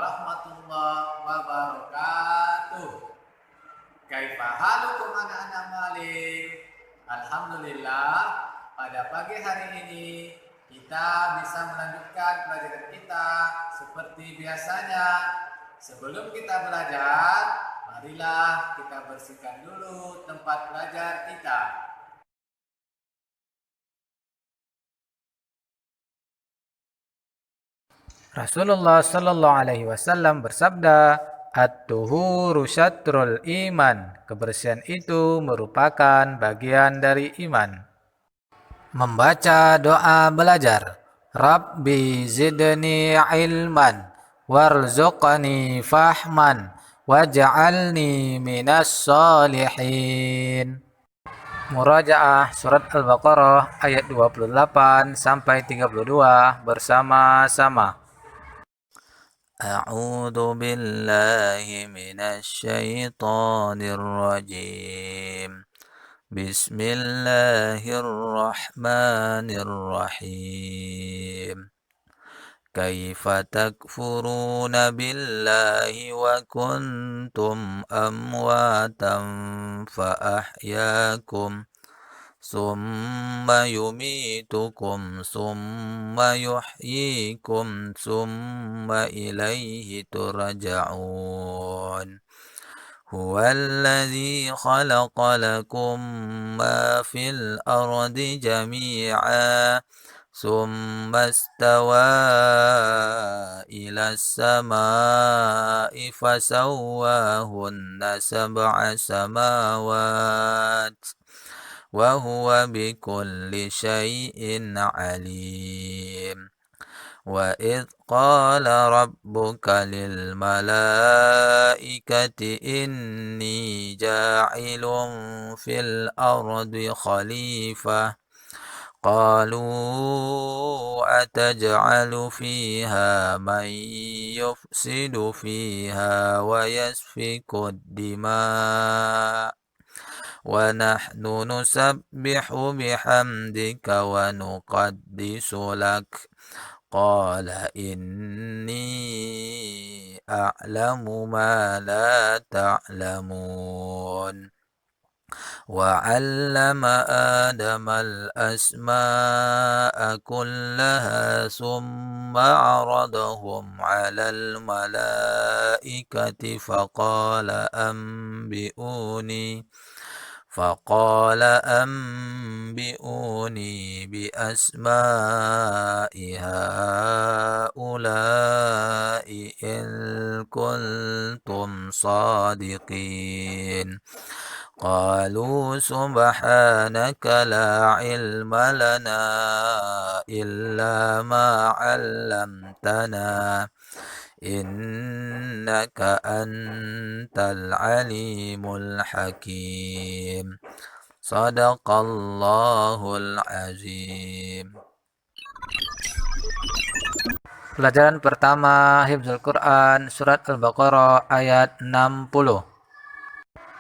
warahmatullahi wabarakatuh. Kaifa halukum anak-anak malik? Alhamdulillah, pada pagi hari ini kita bisa melanjutkan pelajaran kita seperti biasanya. Sebelum kita belajar, marilah kita bersihkan dulu tempat belajar kita. Rasulullah Sallallahu Alaihi Wasallam bersabda, "At-tuhuru syatrul iman." Kebersihan itu merupakan bagian dari iman. Membaca doa belajar. Rabbi zidni ilman warzuqni fahman waj'alni minas solihin. Murajaah surat Al-Baqarah ayat 28 sampai 32 bersama-sama. أعوذ بالله من الشيطان الرجيم بسم الله الرحمن الرحيم كيف تكفرون بالله وكنتم أمواتا فأحياكم ثم يميتكم ثم يحييكم ثم إليه ترجعون هو الذي خلق لكم ما في الأرض جميعا ثم استوى إلى السماء فسواهن سبع سماوات وهو بكل شيء عليم وإذ قال ربك للملائكة إني جاعل في الأرض خليفة قالوا أتجعل فيها من يفسد فيها ويسفك الدماء ونحن نسبح بحمدك ونقدس لك قال إني أعلم ما لا تعلمون وعلم آدم الأسماء كلها ثم عرضهم على الملائكة فقال أنبئوني بأسماء هؤلاء إن كنتم صادقين قالوا سبحانك لا علم لنا إلا ما علمتنا إنك أنت العليم الحكيم صدق الله العظيم. Pelajaran pertama Hifdzul Quran surat Al-Baqarah ayat 60.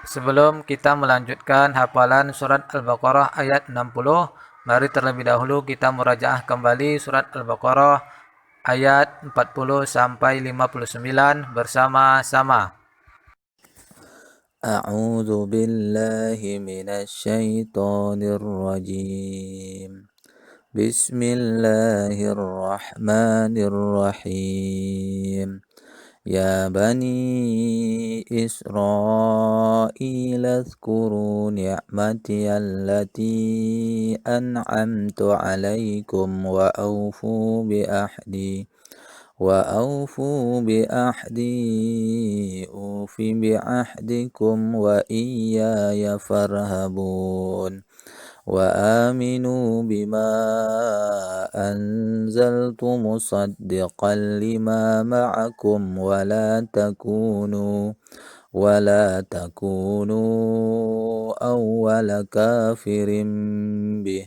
Sebelum kita melanjutkan hafalan surat Al-Baqarah ayat 60, mari terlebih dahulu kita murajaah kembali surat Al-Baqarah ayat 40 sampai 59 bersama-sama. A'udzu billahi minasy syaithanir rajim. Bismillahirrahmanirrahim. Ya bani Israil اذكروا نعمتي التي أنعمت عليكم وأوفوا بأحدي أوف بعهدكم وإياي فارهبون وآمنوا بما أنزلت مصدقا لما معكم ولا تكونوا أول كافر به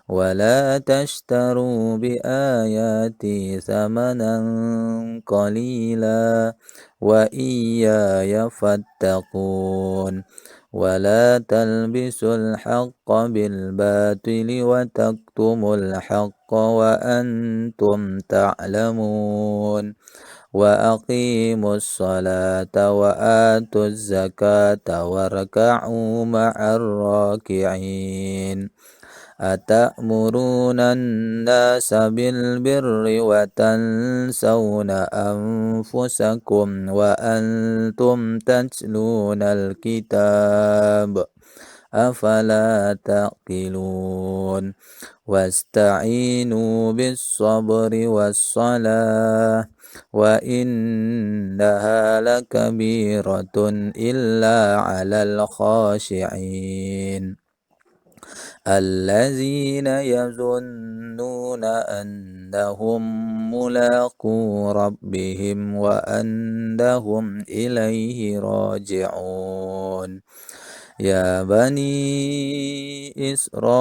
ولا تشتروا بآياتي ثمنا قليلا وإياي فاتقون ولا تلبسوا الحق بالباطل وتكتموا الحق وأنتم تعلمون وأقيموا الصلاة وآتوا الزكاة واركعوا مع الراكعين أتأمرون الناس بالبر وتنسون أنفسكم وأنتم تتلون الكتاب أفلا تعقلون واستعينوا بالصبر والصلاة وإنها لكبيرة إلا على الخاشعين الذين يظنون أنهم ملاقو ربهم وأنهم إليه راجعون يا بني إسرائيل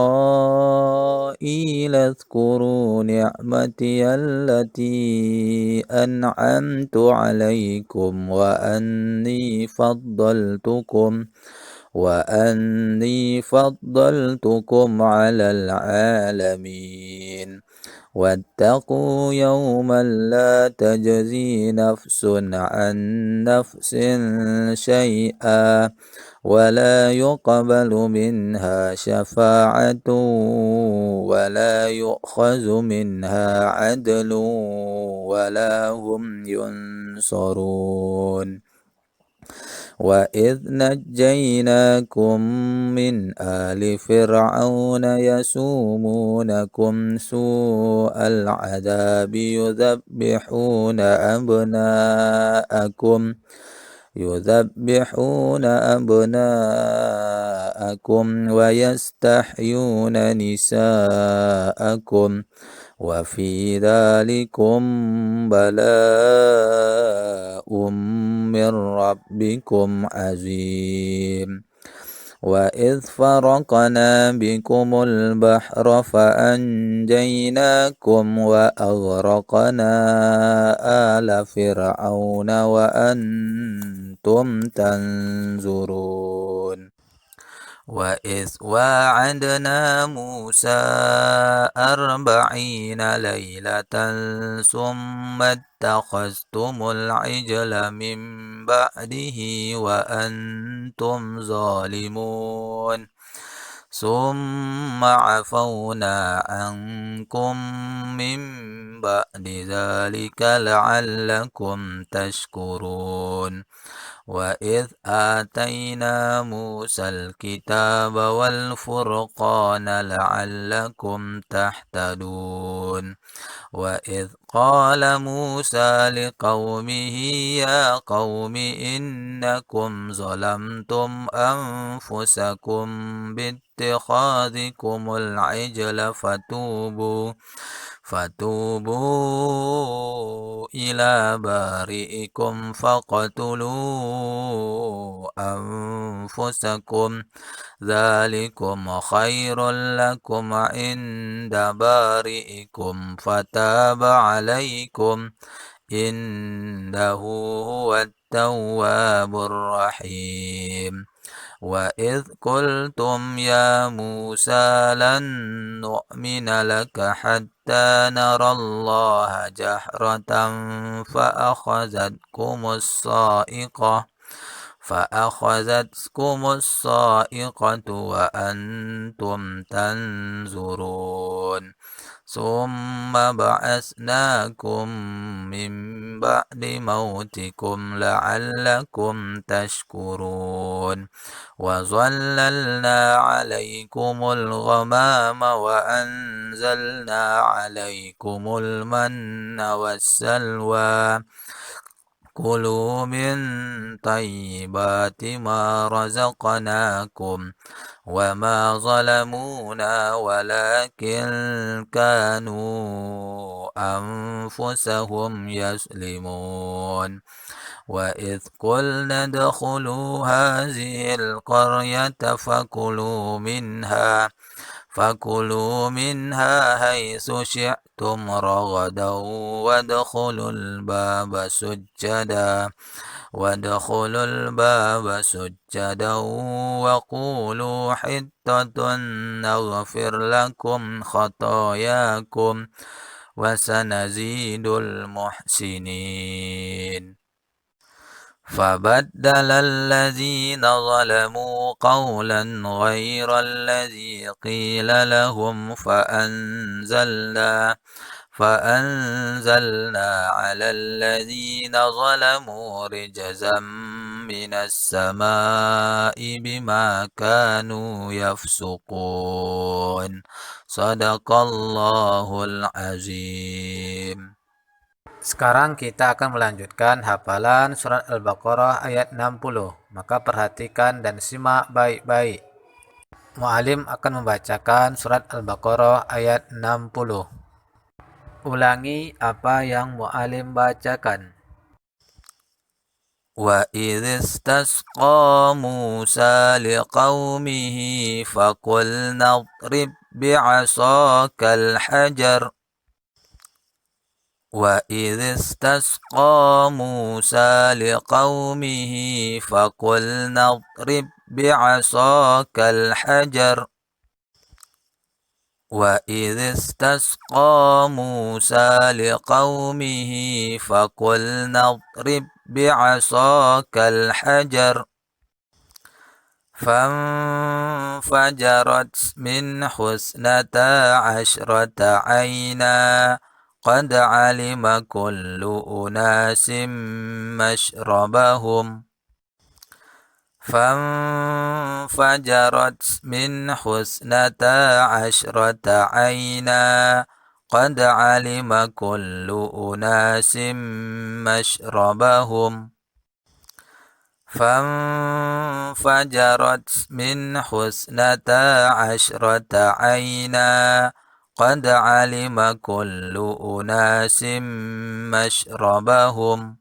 اذكروا نعمتي التي أنعمت عليكم وأني فضلتكم على العالمين واتقوا يوما لا تجزي نفس عن نفس شيئا ولا يقبل منها شفاعة ولا يؤخذ منها عدل ولا هم ينصرون وإذ نجيناكم من آل فرعون يسومونكم سوء العذاب يذبحون أبناءكم ويستحيون نساءكم وفي ذلكم بلاء من ربكم عظيم وإذ فرقنا بكم البحر فأنجيناكم وأغرقنا آل فرعون وأنتم تنظرون وإذ واعدنا موسى 40 ليلة ثم اتخذتم العجل من بعده وأنتم ظالمون ثم عفونا عنكم من بعد ذلك لعلكم تشكرون وإذ آتينا موسى الكتاب والفرقان لعلكم تهتدون وإذ قال موسى لقومه يا قوم إنكم ظلمتم أنفسكم باتخاذكم العجل فتوبوا إلى بارئكم فاقتلوا أنفسكم ذلكم خير لكم عند بارئكم فتاب عليكم إنه هو التواب الرحيم وإذ قلتم يا موسى لن نؤمن لك حتى نرى الله جهرة فأخذتكم الصائقة وأنتم تنظرون ثم بعثناكم من بعد موتكم لعلكم تشكرون وظللنا عليكم الغمام وأنزلنا عليكم المن والسلوى كلوا من طيبات ما رزقناكم وما ظلمونا ولكن كانوا أنفسهم يظلمون وإذ قلنا ادخلوا هذه القرية فكلوا منها حيث شئتم رغدا وادخلوا الباب سجدا وقولوا حطة نغفر لكم خطاياكم وسنزيد المحسنين فبدل الذين ظلموا قولا غير الذي قيل لهم فأنزلنا على الذين ظلموا رجزا من السماء بما كانوا يفسقون صدق الله العظيم. Sekarang kita akan melanjutkan hafalan surat Al-Baqarah ayat 60. Maka perhatikan dan simak baik-baik. Mu'alim akan membacakan surat Al-Baqarah ayat 60. Ulangi apa yang Mu'alim bacakan. وَإِذِ اسْتَسْقَى مُوسَى لِقَوْمِهِ فَقُلْنَا اضْرِبْ بِعَصَاكَ الْحَجَرَ وَإِذِ اسْتَسْقَى مُوسَى لِقَوْمِهِ فَقُلْنَا اضْرِبْ بِعَصَاكَ الْحَجَرَ وَإِذِ اسْتَسْقَى مُوسَى لِقَوْمِهِ فَقُلْنَا اضْرِبْ بِعَصَاكَ الْحَجَرَ فانفجرت منه 12 عينا قد علم كل أناس مشربهم فانفجرت منه 12 عينا قد علم كل أناس مشربهم فانفجرت منه 12 عينا قد علم كل أناس مشربهم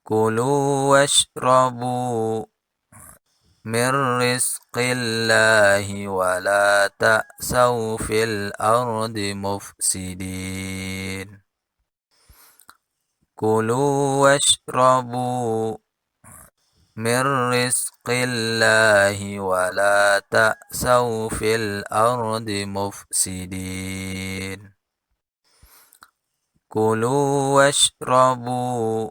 كلوا واشربوا من رزق الله ولا تأسوا في الأرض مفسدين كلوا واشربوا من رزق الله ولا تأسوا في الأرض مفسدين كلوا واشربوا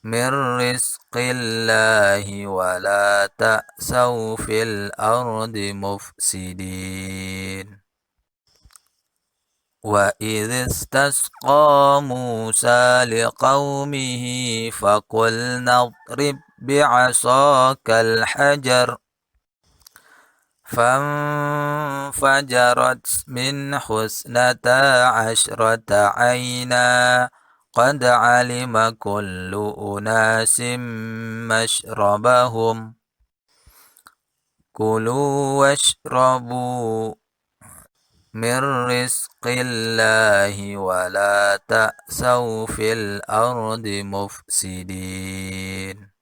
من رزق الله ولا تأسوا في الأرض مفسدين وَإِذِ اسْتَسْقَى مُوسَى لِقَوْمِهِ فَقُلْنَا اضْرِبْ بِعَصَاكَ الْحَجَرَ فانفجرت منه 12 عينا قد علم كل أناس مشربهم كلوا واشربوا من رزق الله ولا تأسوا في الأرض مفسدين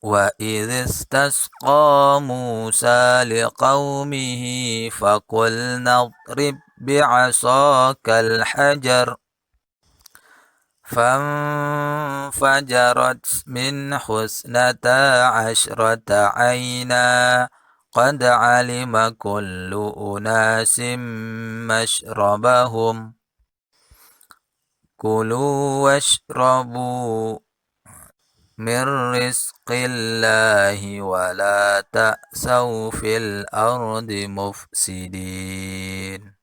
وَإِذِ اسْتَسْقَى مُوسَى لِقَوْمِهِ فَقُلْنَا اضْرِبْ بِعَصَاكَ الْحَجَرَ فانفجرت منه 12 عينا قد علم كل أناس مشربهم كلوا واشربوا من رزق الله ولا تأسوا في الأرض مفسدين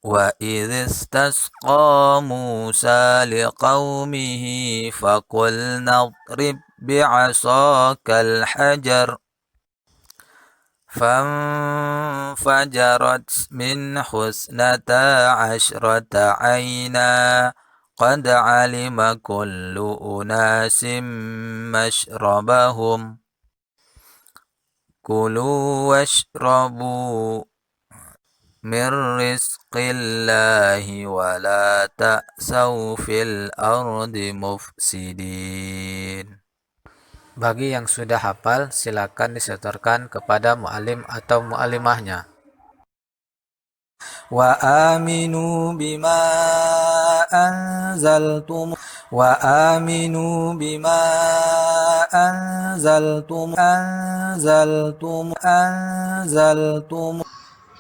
وَإِذِ اسْتَسْقَى مُوسَى لِقَوْمِهِ فَقُلْنَا اضْرِبْ بِعَصَاكَ الْحَجَرَ فانفجرت منه 12 عينا قد علم كل أناس مشربهم كلوا واشربوا من رزق الله ولا تأسوا في الأرض مفسدين. Bagi yang sudah hafal, silakan disetorkan kepada mu'alim atau mu'alimahnya. Wa aminu bima anzaltum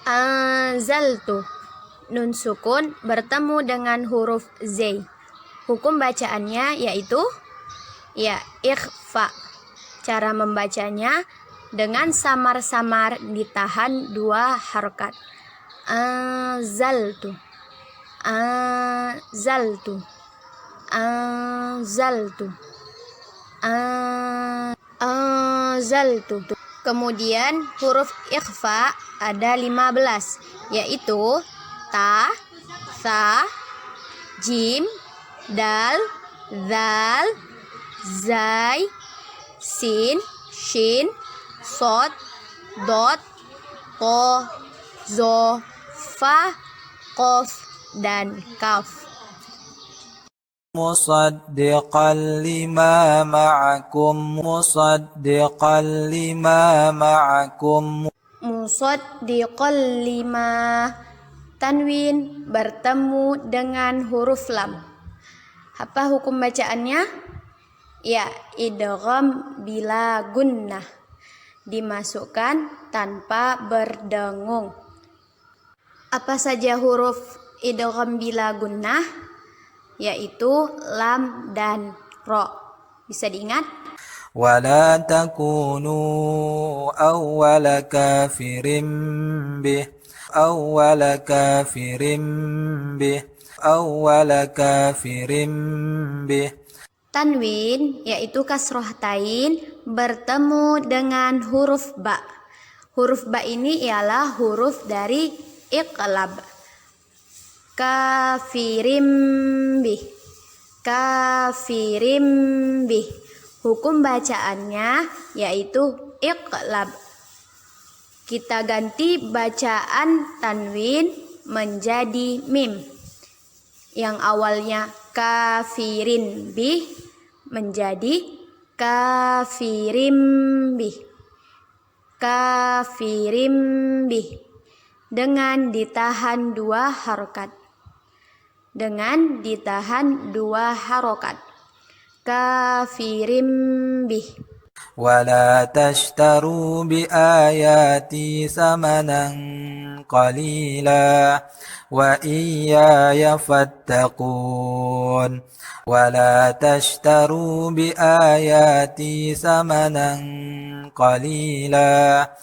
Anzaltu. Nun sukun bertemu dengan huruf Z. Hukum bacaannya yaitu ikhfa. Cara membacanya dengan samar-samar ditahan 2 harokat. Anzaltu. Anzaltu. Anzaltu. Anzaltu. Kemudian huruf ikhfa ada 15, yaitu ta, sa, jim, dal, zal, zai, sin, shin, sod, dot, to, zo, fa, qaf, dan kaf. مصدقا لما معكم مصدقا لما معكم Musaddiqal lima. Tanwin bertemu dengan huruf lam. Apa hukum bacaannya? Idgham bila gunnah. Dimasukkan tanpa berdengung. Apa saja huruf idgham bila gunnah? Yaitu lam dan ro. Bisa diingat? ولا تكونوا أول كافر به أول كافر به أول كافر به. Tanwin yaitu kasroh tain bertemu dengan huruf ba. Huruf ba ini ialah huruf dari iqlab. Kafirim bih. Kafirim bih. Hukum bacaannya yaitu iqlab. Kita ganti bacaan tanwin menjadi mim. Yang awalnya kafirin bih menjadi kafirim bih. Kafirim bih. Dengan ditahan 2 harokat. Dengan ditahan 2 harokat. Kafirim bih. ولا تشتروا بآياتي ثمنا قليلا وإياي فاتقون ولا تشتروا بآياتي ثمنا قليلا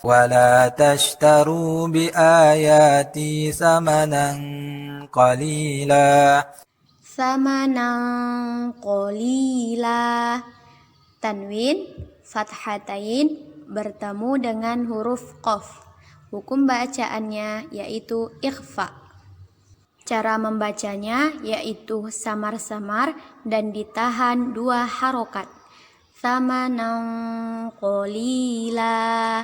ولا تشتروا بآياتي ثمنا قليلا Samanan qalila. Tanwin fathatain bertemu dengan huruf qaf. Hukum bacaannya yaitu ikhfa. Cara membacanya yaitu samar-samar dan ditahan 2 harokat. Samanan qalila.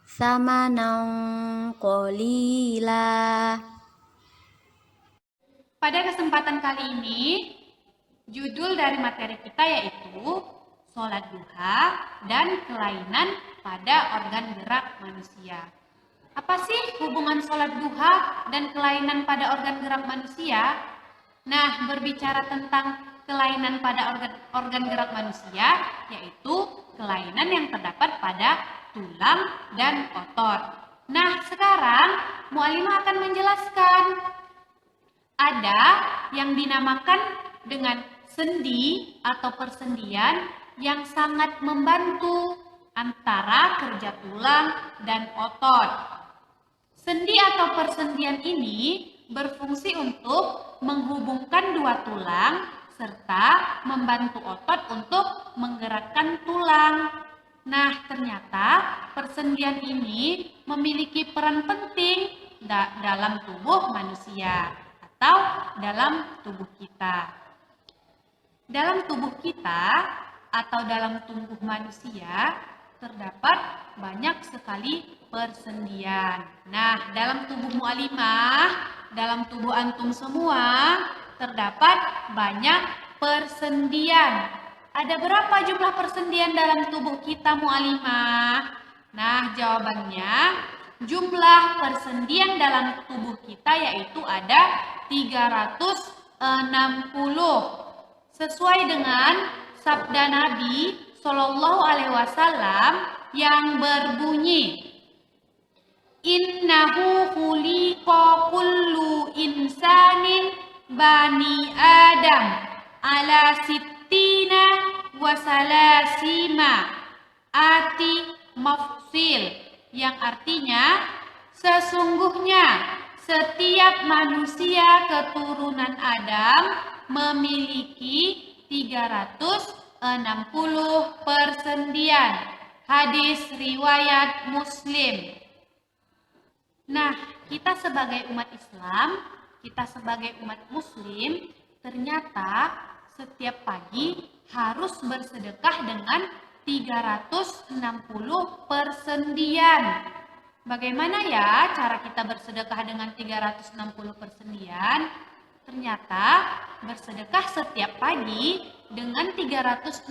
Samanan qalila. Pada kesempatan kali ini, judul dari materi kita yaitu sholat duha dan kelainan pada organ gerak manusia. Apa sih hubungan sholat duha dan kelainan pada organ gerak manusia? Nah, berbicara tentang kelainan pada organ gerak manusia, yaitu kelainan yang terdapat pada tulang dan otot. Nah, sekarang Mu'alimah akan menjelaskan. Ada yang dinamakan dengan sendi atau persendian yang sangat membantu antara kerja tulang dan otot. Sendi atau persendian ini berfungsi untuk menghubungkan 2 tulang serta membantu otot untuk menggerakkan tulang. Nah, ternyata persendian ini memiliki peran penting dalam tubuh manusia atau dalam tubuh kita. Dalam tubuh kita atau dalam tubuh manusia terdapat banyak sekali persendian. Nah, dalam tubuh Mu'alimah, dalam tubuh antum semua terdapat banyak persendian. Ada berapa jumlah persendian dalam tubuh kita Mu'alimah? Nah, jawabannya jumlah persendian dalam tubuh kita yaitu ada 360. Sesuai dengan sabda Nabi Shallallahu Alaihi Wasallam yang berbunyi, Innahu khuliqa kullu insanin bani Adam ala sittina wa salasima ati mafsil, yang artinya sesungguhnya setiap manusia keturunan Adam memiliki 360 persendian. Hadis riwayat Muslim. Nah, kita sebagai umat Islam, kita sebagai umat Muslim, ternyata setiap pagi harus bersedekah dengan 360 persendian. Bagaimana ya cara kita bersedekah dengan 360 persendian? Ternyata bersedekah setiap pagi dengan 360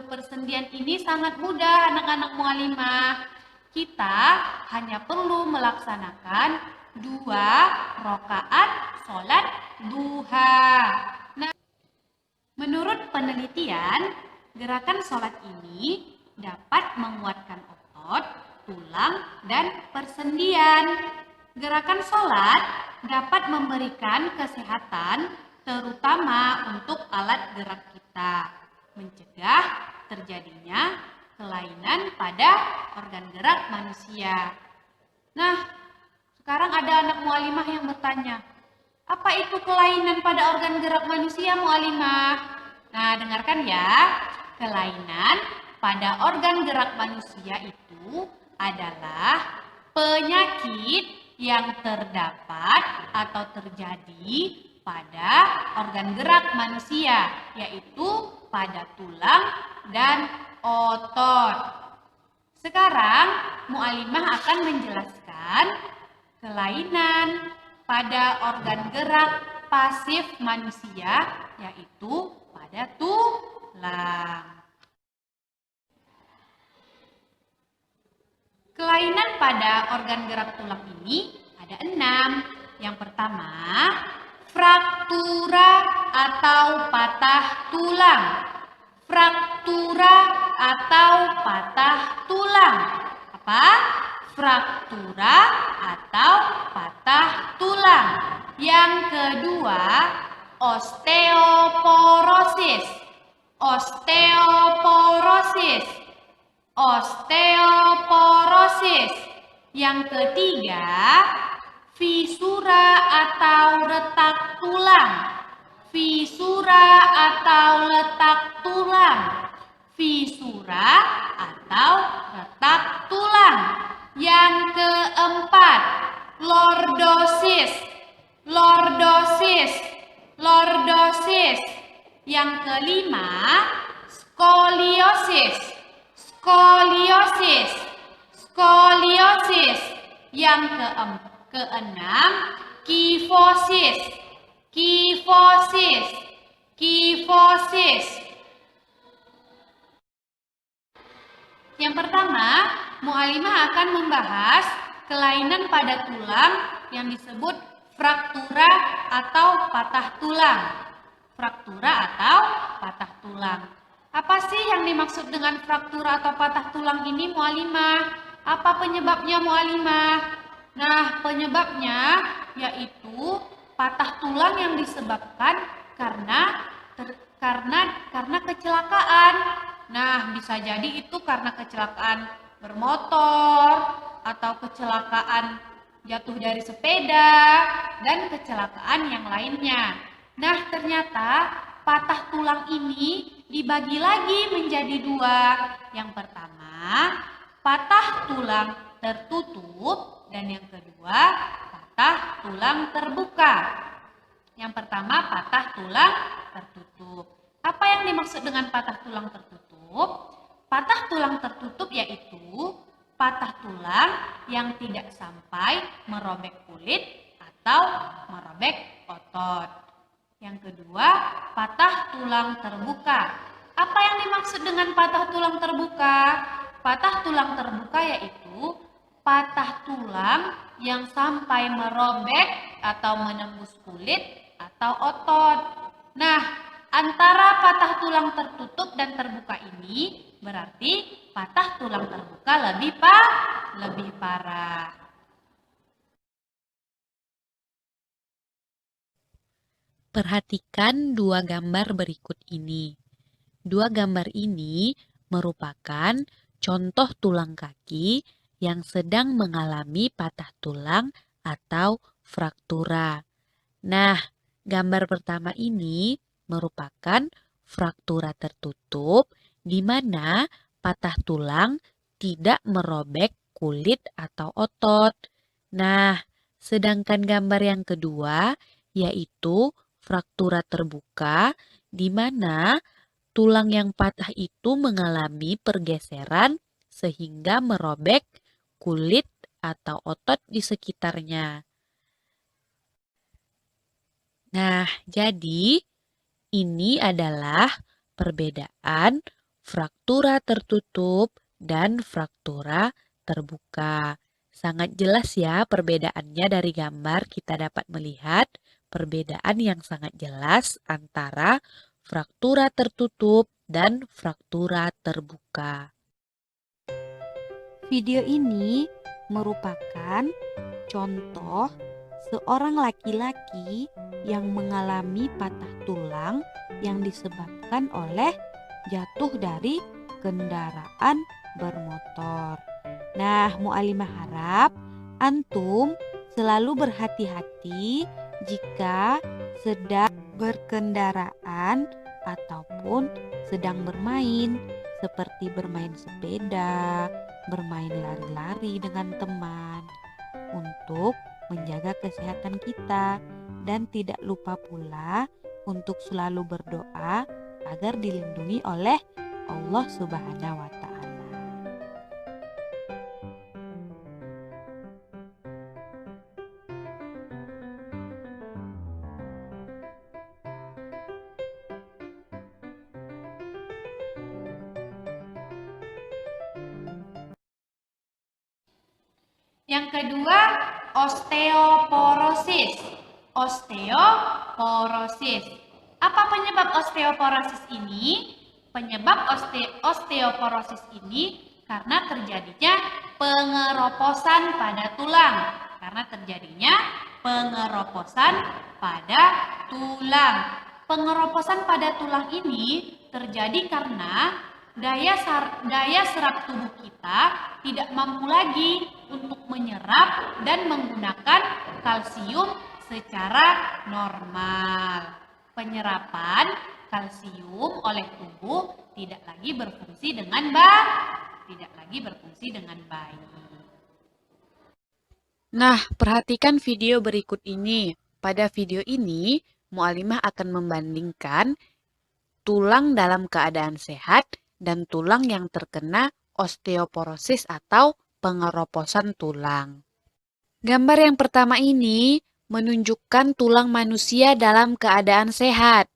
persendian ini sangat mudah anak-anak mualimah. Kita hanya perlu melaksanakan 2 rakaat sholat duha. Nah, menurut penelitian, gerakan sholat ini dapat menguatkan otot, tulang, dan persendian. Gerakan sholat dapat memberikan kesehatan, terutama untuk alat gerak kita, mencegah terjadinya kelainan pada organ gerak manusia. Nah, sekarang ada anak mualimah yang bertanya, apa itu kelainan pada organ gerak manusia, mualimah? Nah, dengarkan ya. Kelainan pada organ gerak manusia itu adalah penyakit yang terdapat atau terjadi pada organ gerak manusia, yaitu pada tulang dan otot. Sekarang mualimah akan menjelaskan kelainan pada organ gerak pasif manusia, yaitu pada tulang. Kelainan pada organ gerak tulang ini ada 6. Yang pertama, fraktura atau patah tulang. Fraktura atau patah tulang. Apa? Fraktura atau patah tulang. Yang kedua, osteoporosis. Osteoporosis. Osteoporosis. Yang ketiga, fisura atau retak tulang. Fisura atau letak tulang. Fisura atau retak tulang. Yang keempat, lordosis. Lordosis. Lordosis. Yang kelima, skoliosis. Skoliosis. Skoliosis. Yang keenam, kifosis. Kifosis. Kifosis. Yang pertama, mualimah akan membahas kelainan pada tulang yang disebut fraktura atau patah tulang. Fraktura atau patah tulang. Apa sih yang dimaksud dengan fraktura atau patah tulang ini, mualimah? Apa penyebabnya, mualimah? Nah, penyebabnya yaitu patah tulang yang disebabkan karena kecelakaan. Nah, bisa jadi itu karena kecelakaan bermotor atau kecelakaan jatuh dari sepeda dan kecelakaan yang lainnya. Nah, ternyata patah tulang ini dibagi lagi menjadi 2. Yang pertama, patah tulang tertutup, dan yang kedua, patah tulang terbuka. Yang pertama, patah tulang tertutup. Apa yang dimaksud dengan patah tulang tertutup? Patah tulang tertutup yaitu patah tulang yang tidak sampai merobek kulit atau merobek otot. Yang kedua, patah tulang terbuka. Apa yang dimaksud dengan patah tulang terbuka? Patah tulang terbuka yaitu patah tulang yang sampai merobek atau menembus kulit atau otot. Nah, antara patah tulang tertutup dan terbuka ini berarti patah tulang terbuka lebih parah. Perhatikan dua gambar berikut ini. Dua gambar ini merupakan contoh tulang kaki yang sedang mengalami patah tulang atau fraktura. Nah, gambar pertama ini merupakan fraktura tertutup di mana patah tulang tidak merobek kulit atau otot. Nah, sedangkan gambar yang kedua yaitu fraktura terbuka di mana tulang yang patah itu mengalami pergeseran sehingga merobek kulit atau otot di sekitarnya. Nah, jadi ini adalah perbedaan fraktura tertutup dan fraktura terbuka. Sangat jelas ya perbedaannya dari gambar kita dapat melihat perbedaan yang sangat jelas antara fraktura tertutup dan fraktura terbuka. Video ini merupakan contoh seorang laki-laki yang mengalami patah tulang yang disebabkan oleh jatuh dari kendaraan bermotor. Nah, Mu'alimah harap antum selalu berhati-hati jika sedang berkendaraan ataupun sedang bermain, seperti bermain sepeda, bermain lari-lari dengan teman, untuk menjaga kesehatan kita, dan tidak lupa pula untuk selalu berdoa agar dilindungi oleh Allah Subhanahu wa Ta'ala. Yang kedua, osteoporosis. Osteoporosis. Apa penyebab osteoporosis ini? Penyebab osteoporosis ini karena terjadinya pengeroposan pada tulang. Karena terjadinya pengeroposan pada tulang. Pengeroposan pada tulang ini terjadi karena daya serap tubuh kita tidak mampu lagi untuk menyerap dan menggunakan kalsium secara normal. Penyerapan kalsium oleh tubuh tidak lagi berfungsi dengan baik. Nah, perhatikan video berikut ini. Pada video ini, Mu'alimah akan membandingkan tulang dalam keadaan sehat dan tulang yang terkena osteoporosis atau pengeroposan tulang. Gambar yang pertama ini menunjukkan tulang manusia dalam keadaan sehat.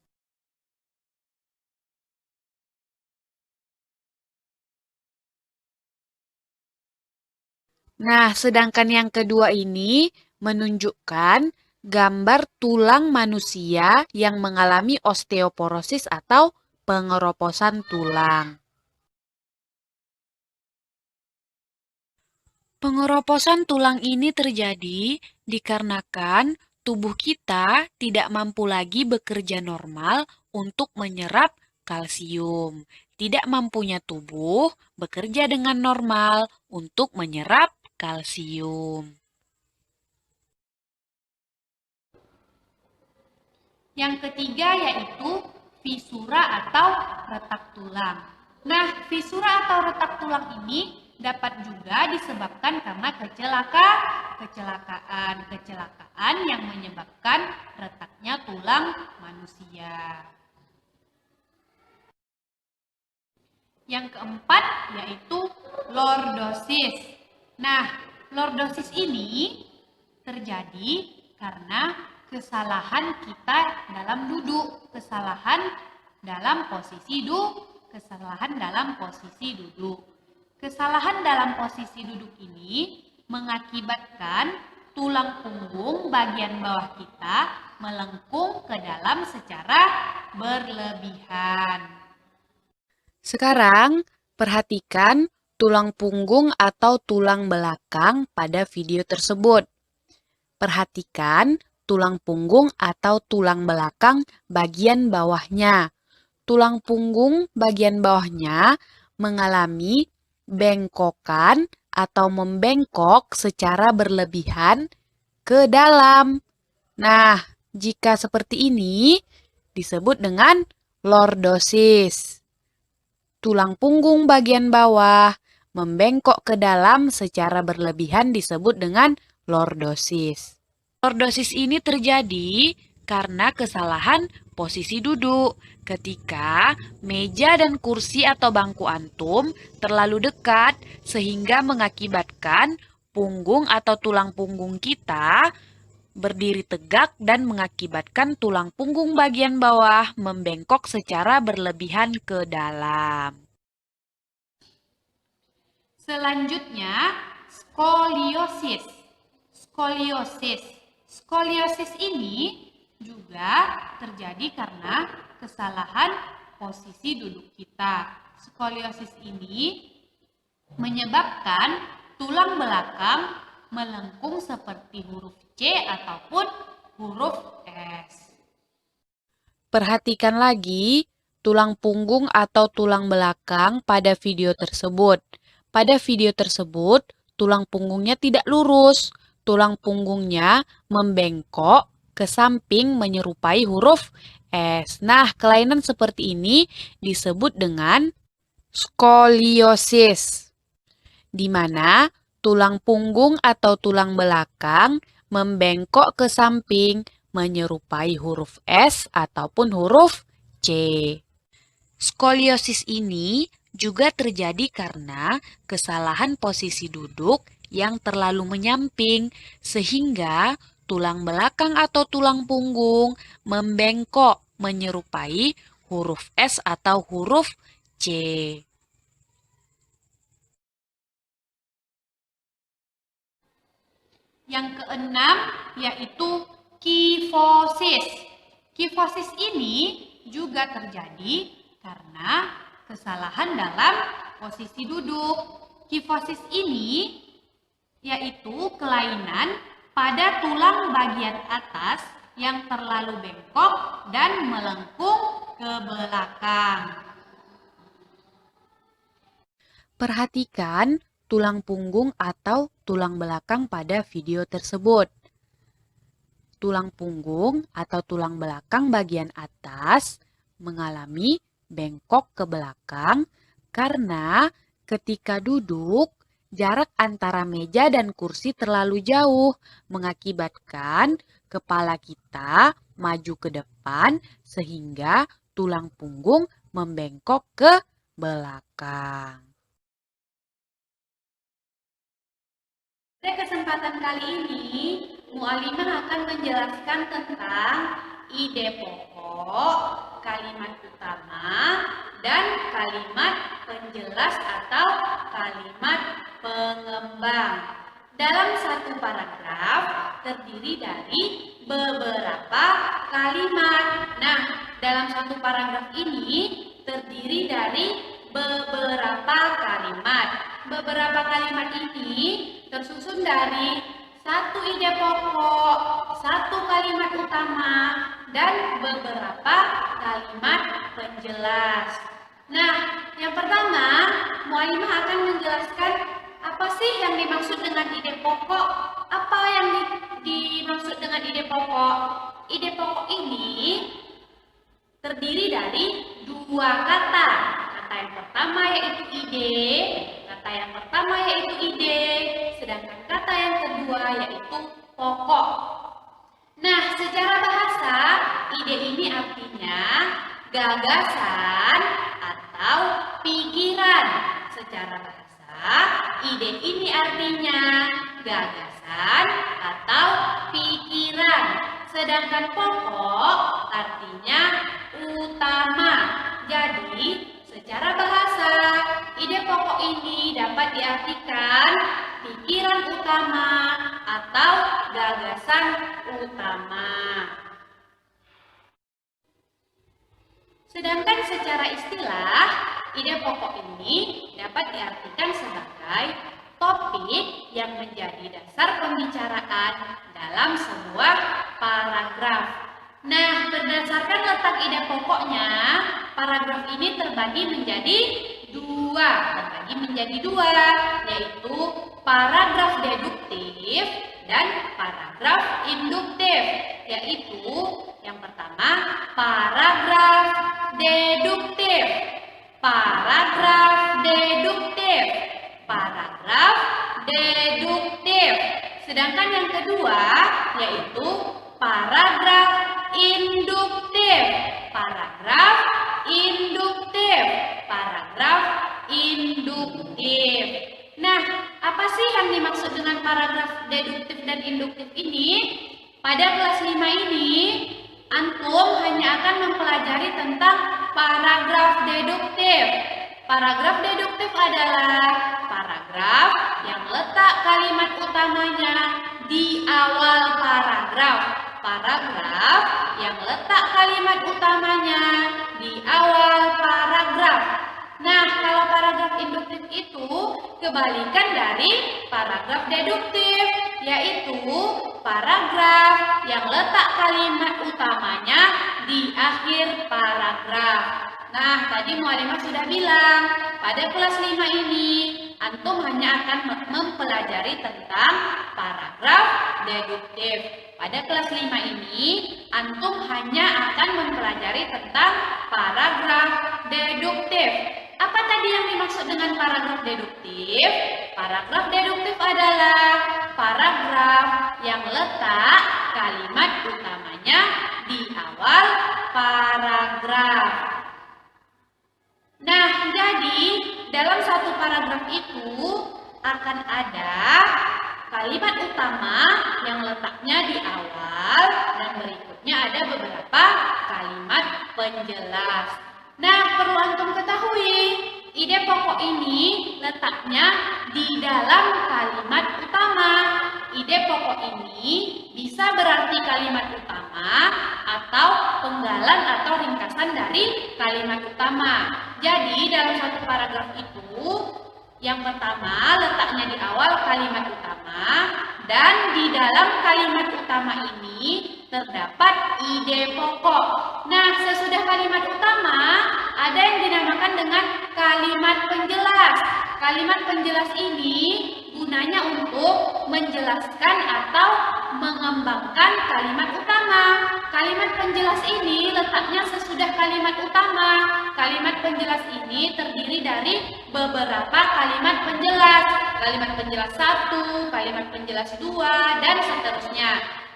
Nah, sedangkan yang kedua ini menunjukkan gambar tulang manusia yang mengalami osteoporosis atau pengeroposan tulang. Pengeroposan tulang ini terjadi dikarenakan tubuh kita tidak mampu lagi bekerja normal untuk menyerap kalsium. Tidak mampunya tubuh bekerja dengan normal untuk menyerap kalsium. Yang ketiga yaitu fisura atau retak tulang. Nah, fisura atau retak tulang ini dapat juga disebabkan karena kecelakaan yang menyebabkan retaknya tulang manusia. Yang keempat yaitu lordosis. Nah, lordosis ini terjadi karena kesalahan kita dalam duduk, kesalahan dalam posisi duduk. Kesalahan dalam posisi duduk ini mengakibatkan tulang punggung bagian bawah kita melengkung ke dalam secara berlebihan. Sekarang, perhatikan tulang punggung atau tulang belakang pada video tersebut. Perhatikan tulang punggung atau tulang belakang bagian bawahnya. Tulang punggung bagian bawahnya mengalami bengkokan atau membengkok secara berlebihan ke dalam. Nah, jika seperti ini disebut dengan lordosis. Tulang punggung bagian bawah membengkok ke dalam secara berlebihan disebut dengan lordosis. Lordosis ini terjadi karena kesalahan posisi duduk ketika meja dan kursi atau bangku antum terlalu dekat sehingga mengakibatkan punggung atau tulang punggung kita berdiri tegak dan mengakibatkan tulang punggung bagian bawah membengkok secara berlebihan ke dalam. Selanjutnya, skoliosis. Skoliosis ini juga terjadi karena kesalahan posisi duduk kita. Skoliosis ini menyebabkan tulang belakang melengkung seperti huruf C ataupun huruf S. Perhatikan lagi tulang punggung atau tulang belakang pada video tersebut. Pada video tersebut, tulang punggungnya tidak lurus. Tulang punggungnya membengkok ke samping menyerupai huruf S. Nah, kelainan seperti ini disebut dengan skoliosis, di mana tulang punggung atau tulang belakang membengkok ke samping menyerupai huruf S ataupun huruf C. Skoliosis ini juga terjadi karena kesalahan posisi duduk yang terlalu menyamping, sehingga tulang belakang atau tulang punggung membengkok menyerupai huruf S atau huruf C. Yang keenam yaitu kifosis. Kifosis ini juga terjadi karena kesalahan dalam posisi duduk. Kifosis ini yaitu kelainan pada tulang bagian atas yang terlalu bengkok dan melengkung ke belakang. Perhatikan tulang punggung atau tulang belakang pada video tersebut. Tulang punggung atau tulang belakang bagian atas mengalami bengkok ke belakang karena ketika duduk, jarak antara meja dan kursi terlalu jauh, mengakibatkan kepala kita maju ke depan sehingga tulang punggung membengkok ke belakang. Pada kesempatan kali ini, Mu'alimah akan menjelaskan tentang ide pokok, kalimat utama, dan kalimat penjelas atau kalimat pengembang. Dalam satu paragraf terdiri dari beberapa kalimat. Nah, dalam satu paragraf ini terdiri dari beberapa kalimat. Beberapa kalimat ini tersusun dari satu ide pokok, satu kalimat utama, dan beberapa kalimat penjelas. Nah, yang pertama, Mu'alimah akan menjelaskan apa sih yang dimaksud dengan ide pokok? Apa yang dimaksud dengan ide pokok? Ide pokok ini terdiri dari dua kata. Kata yang pertama yaitu ide, sedangkan kata yang kedua yaitu pokok. Nah, secara bahasa, ide ini artinya gagasan atau pikiran. Secara bahasa, ide ini artinya gagasan atau pikiran. Sedangkan pokok artinya utama. Jadi, secara bahasa, ide pokok ini dapat diartikan pikiran utama atau gagasan utama. Sedangkan secara istilah, ide pokok ini dapat diartikan sebagai topik yang menjadi dasar pembicaraan dalam sebuah paragraf. Nah, berdasarkan letak ide pokoknya, paragraf ini terbagi menjadi dua, yaitu paragraf deduktif dan paragraf induktif, yaitu yang pertama paragraf deduktif, paragraf deduktif, paragraf deduktif. Sedangkan yang kedua yaitu paragraf induktif, paragraf induktif, paragraf induktif. Nah, apa sih yang dimaksud dengan paragraf deduktif dan induktif ini? Pada kelas 5 ini, antum hanya akan mempelajari tentang paragraf deduktif. Paragraf deduktif adalah paragraf yang letak kalimat utamanya di awal paragraf. Paragraf yang letak kalimat utamanya di awal paragraf. Nah, kalau paragraf induktif itu kebalikan dari paragraf deduktif, yaitu paragraf yang letak kalimat utamanya di akhir paragraf. Nah, tadi Mu'alimah sudah bilang, pada kelas 5 ini, antum hanya akan mempelajari tentang paragraf deduktif. Pada kelas 5 ini, antum hanya akan mempelajari tentang paragraf deduktif. Apa tadi yang dimaksud dengan paragraf deduktif? Paragraf deduktif adalah paragraf yang letak kalimat utamanya di awal paragraf. Nah, jadi dalam satu paragraf itu akan ada kalimat utama yang letaknya di awal dan berikutnya ada beberapa kalimat penjelas. Nah, perlu antum ketahui, ide pokok ini letaknya di dalam kalimat utama. Ide pokok ini bisa berarti kalimat utama atau penggalan atau ringkasan dari kalimat utama. Jadi, dalam satu paragraf itu, yang pertama letaknya di awal kalimat utama dan di dalam kalimat utama ini terdapat ide pokok. Nah, sesudah kalimat utama ada yang dinamakan dengan kalimat penjelas. Kalimat penjelas ini gunanya untuk menjelaskan atau mengembangkan kalimat utama. Kalimat penjelas ini letaknya sesudah kalimat utama. Kalimat penjelas ini terdiri dari beberapa kalimat penjelas. Kalimat penjelas 1, kalimat penjelas 2, dan seterusnya.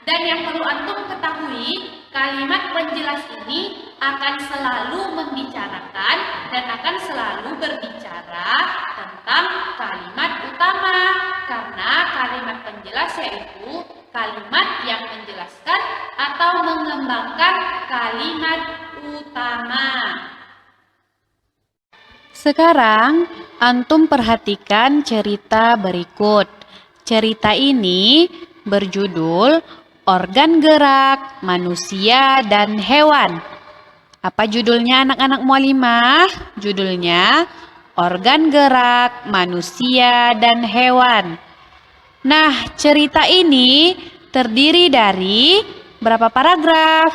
Dan yang perlu antum ketahui, kalimat penjelas ini akan selalu membicarakan dan akan selalu berbicara tentang kalimat utama. Karena kalimat penjelas yaitu kalimat yang menjelaskan atau mengembangkan kalimat utama. Sekarang, antum perhatikan cerita berikut. Cerita ini berjudul Organ Gerak Manusia dan Hewan. Apa judulnya anak-anak Mu'alimah? Judulnya Organ Gerak Manusia dan Hewan. Nah, cerita ini terdiri dari berapa paragraf?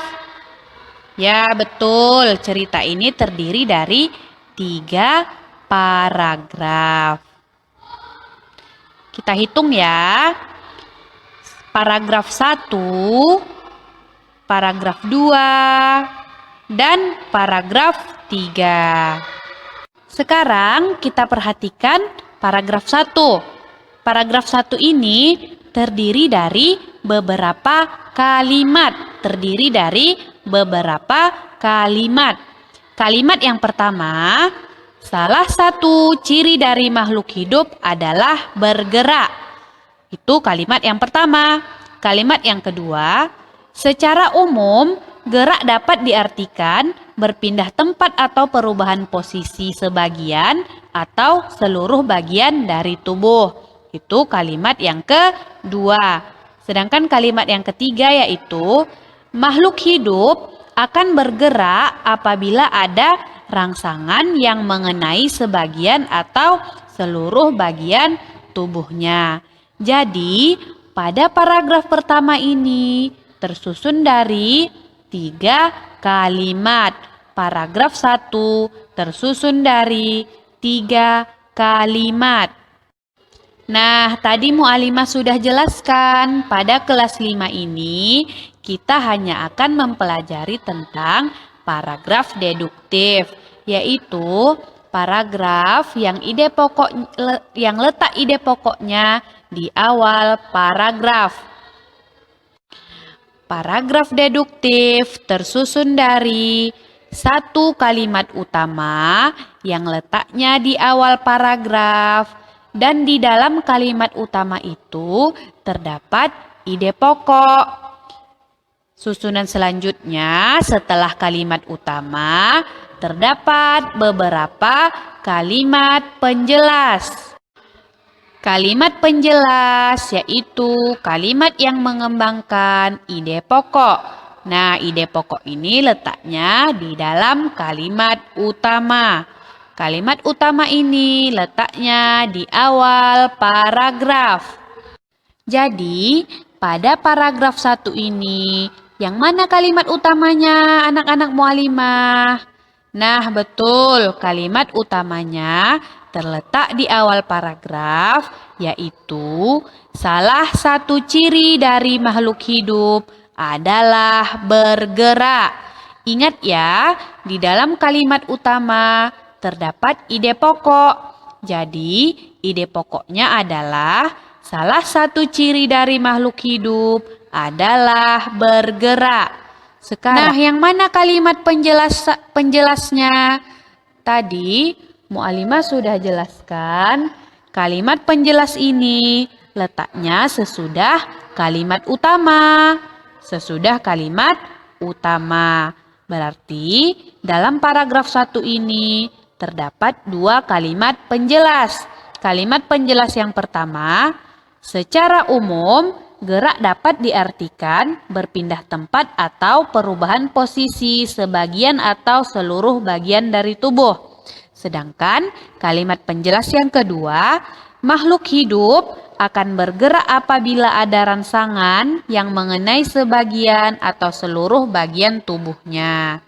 Ya, betul. Cerita ini terdiri dari 3 paragraf. Kita hitung ya. Paragraf 1, paragraf 2, dan paragraf 3. Sekarang kita perhatikan paragraf 1. Paragraf 1 ini terdiri dari beberapa kalimat. Kalimat yang pertama, salah satu ciri dari makhluk hidup adalah bergerak. Itu kalimat yang pertama. Kalimat yang kedua, secara umum gerak dapat diartikan berpindah tempat atau perubahan posisi sebagian atau seluruh bagian dari tubuh. Itu kalimat yang kedua. Sedangkan kalimat yang ketiga yaitu makhluk hidup akan bergerak apabila ada rangsangan yang mengenai sebagian atau seluruh bagian tubuhnya. Jadi, pada paragraf pertama ini, tersusun dari 3 kalimat. Paragraf 1 tersusun dari 3 kalimat. Nah, tadi Mu'alimah sudah jelaskan, pada kelas 5 ini kita hanya akan mempelajari tentang paragraf deduktif, yaitu paragraf yang letak ide pokoknya di awal paragraf. Paragraf deduktif tersusun dari 1 kalimat utama yang letaknya di awal paragraf, dan di dalam kalimat utama itu terdapat ide pokok. Susunan selanjutnya setelah kalimat utama terdapat beberapa kalimat penjelas. Kalimat penjelas yaitu kalimat yang mengembangkan ide pokok. Nah, ide pokok ini letaknya di dalam kalimat utama. Kalimat utama ini letaknya di awal paragraf. Jadi, pada paragraf 1 ini, yang mana kalimat utamanya anak-anak Mu'alimah? Nah, betul, kalimat utamanya terletak di awal paragraf, yaitu salah satu ciri dari makhluk hidup adalah bergerak. Ingat ya, di dalam kalimat utama terdapat ide pokok. Jadi, ide pokoknya adalah salah satu ciri dari makhluk hidup adalah bergerak. Sekarang, yang mana kalimat penjelasnya? Tadi Mu'alimah sudah jelaskan, kalimat penjelas ini letaknya sesudah kalimat utama. Sesudah kalimat utama. Berarti dalam paragraf 1 ini terdapat 2 kalimat penjelas. Kalimat penjelas yang pertama, secara umum gerak dapat diartikan berpindah tempat atau perubahan posisi sebagian atau seluruh bagian dari tubuh. Sedangkan kalimat penjelas yang kedua, makhluk hidup akan bergerak apabila ada rangsangan yang mengenai sebagian atau seluruh bagian tubuhnya.